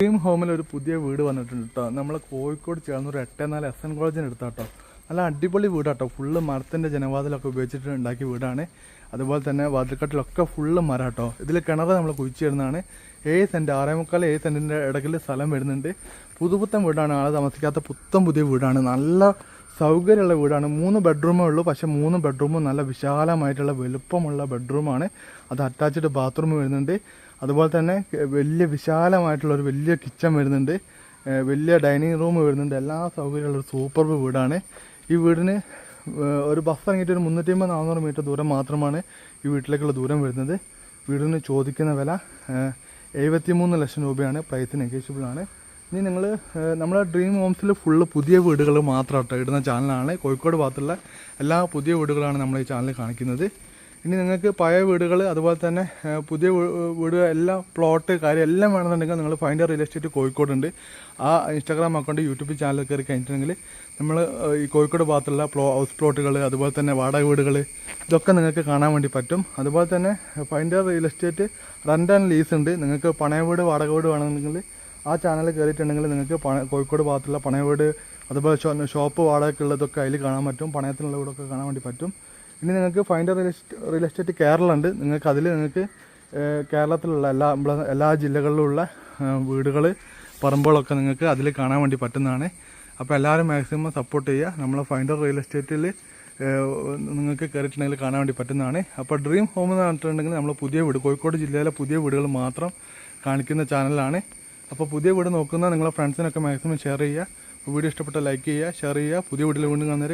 Dream ഹോമിൽ ഒരു പുതിയ വീട് വന്നിട്ടുണ്ട് കേട്ടോ. നമ്മൾ കോഴിക്കോട് ചേർന്നൊരു 84 SN കോളേജിന് എടുത്താൽ കേട്ടോ. നല്ല അടിപൊളി വീടാട്ടോ. ഫുള്ള് മരത്തിൻ്റെ ജനവാതിലൊക്കെ ഉപയോഗിച്ചിട്ട് ഉണ്ടാക്കിയ വീടാണ്. അതുപോലെ തന്നെ വാതിൽക്കട്ടിലൊക്കെ ഫുള്ള് മരം കേട്ടോ. ഇതിൽ കിണർ നമ്മൾ കുഴിച്ചിടുന്നതാണ്. 7 സെൻറ്റ് 6.25 7 സെൻറ്റിൻ്റെ ഇടയ്ക്കിൽ സ്ഥലം വരുന്നുണ്ട്. പുതുപുത്തൻ വീടാണ്, ആൾ താമസിക്കാത്ത പുതിയ വീടാണ്. നല്ല സൗകര്യമുള്ള വീടാണ്. 3 ബെഡ്റൂമേ ഉള്ളൂ. പക്ഷേ 3 ബെഡ്റൂമും നല്ല വിശാലമായിട്ടുള്ള വലുപ്പമുള്ള ബെഡ്റൂമാണ്. അത് അറ്റാച്ച്ഡ് ബാത്റൂം വരുന്നുണ്ട്. അതുപോലെ തന്നെ വലിയ വിശാലമായിട്ടുള്ളൊരു വലിയ കിച്ചൺ വരുന്നുണ്ട്. വലിയ ഡൈനിങ് റൂം വരുന്നുണ്ട്. എല്ലാ സൗകര്യമുള്ളൊരു സൂപ്പർ വീടാണ്. ഈ വീടിന് ഒരു ബസ് ഇറങ്ങിയിട്ട് ഒരു 350-400 മീറ്റർ ദൂരം മാത്രമാണ് ഈ വീട്ടിലേക്കുള്ള ദൂരം വരുന്നത്. വീടിന് ചോദിക്കുന്ന വില 73 ലക്ഷം രൂപയാണ്. പ്രൈസ് നെഗോഷ്യബിൾ ആണ്. ഇനി നിങ്ങൾ നമ്മളെ ഡ്രീം ഹോംസിൽ ഫുള്ള് പുതിയ വീടുകൾ മാത്രമായിട്ട് ഇടുന്ന ചാനലാണ്. കോഴിക്കോട് ഭാഗത്തുള്ള എല്ലാ പുതിയ വീടുകളാണ് നമ്മൾ ഈ ചാനൽ കാണിക്കുന്നത്. ഇനി നിങ്ങൾക്ക് പഴയ വീടുകൾ അതുപോലെ തന്നെ പുതിയ വീട് എല്ലാ പ്ലോട്ട് കാര്യം എല്ലാം വേണമെന്നുണ്ടെങ്കിൽ നിങ്ങൾ ഫൈൻഡർ റിയൽ എസ്റ്റേറ്റ് കോഴിക്കോടുണ്ട്. ആ ഇൻസ്റ്റാഗ്രാം അക്കൗണ്ട് യൂട്യൂബ് ചാനൽ കയറി കഴിഞ്ഞിട്ടുണ്ടെങ്കിൽ നമ്മൾ ഈ കോഴിക്കോട് ഭാഗത്തുള്ള ഹൗസ് പ്ലോട്ടുകൾ അതുപോലെ തന്നെ വാടക വീടുകൾ ഇതൊക്കെ നിങ്ങൾക്ക് കാണാൻ വേണ്ടി പറ്റും. അതുപോലെ തന്നെ finder real estate rent and lease ഉണ്ട്. നിങ്ങൾക്ക് പണയ വീട് വാടക വീട് വേണമെന്നുണ്ടെങ്കിൽ ആ ചാനൽ കയറിയിട്ടുണ്ടെങ്കിൽ നിങ്ങൾക്ക് കോഴിക്കോട് ഭാഗത്തുള്ള പണയ വീട് അതുപോലെ ഷോപ്പ് വാടകയ്ക്കുള്ളതൊക്കെ അതിൽ കാണാൻ പറ്റും. പണയത്തിനുള്ള വീടൊക്കെ കാണാൻ വേണ്ടി പറ്റും. ഇനി നിങ്ങൾക്ക് ഫൈൻഡർ റിയൽ എസ്റ്റേറ്റ് കേരള ഉണ്ട്. നിങ്ങൾക്ക് അതിൽ നിങ്ങൾക്ക് കേരളത്തിലുള്ള എല്ലാ ജില്ലകളിലുള്ള വീടുകൾ പറമ്പുകളൊക്കെ നിങ്ങൾക്ക് അതിൽ കാണാൻ വേണ്ടി പറ്റുന്നതാണ്. അപ്പോൾ എല്ലാവരും മാക്സിമം സപ്പോർട്ട് ചെയ്യുക. നമ്മളെ ഫൈൻഡർ റിയൽ എസ്റ്റേറ്റിൽ നിങ്ങൾക്ക് കയറിയിട്ടുണ്ടെങ്കിൽ കാണാൻ വേണ്ടി പറ്റുന്നതാണ്. അപ്പോൾ ഡ്രീം ഹോം എന്ന് പറഞ്ഞിട്ടുണ്ടെങ്കിൽ നമ്മൾ പുതിയ വീട് കോഴിക്കോട് ജില്ലയിലെ പുതിയ വീടുകൾ മാത്രം കാണിക്കുന്ന ചാനലാണ്. അപ്പോൾ പുതിയ വീട് നോക്കുന്ന നിങ്ങളെ ഫ്രണ്ട്സിനൊക്കെ മാക്സിമം ഷെയർ ചെയ്യുക. വീഡിയോ ഇഷ്ടപ്പെട്ട ലൈക്ക് ചെയ്യുക, ഷെയർ ചെയ്യുക. പുതിയ വീട്ടിൽ വീണ്ടും കാണുന്നവരെ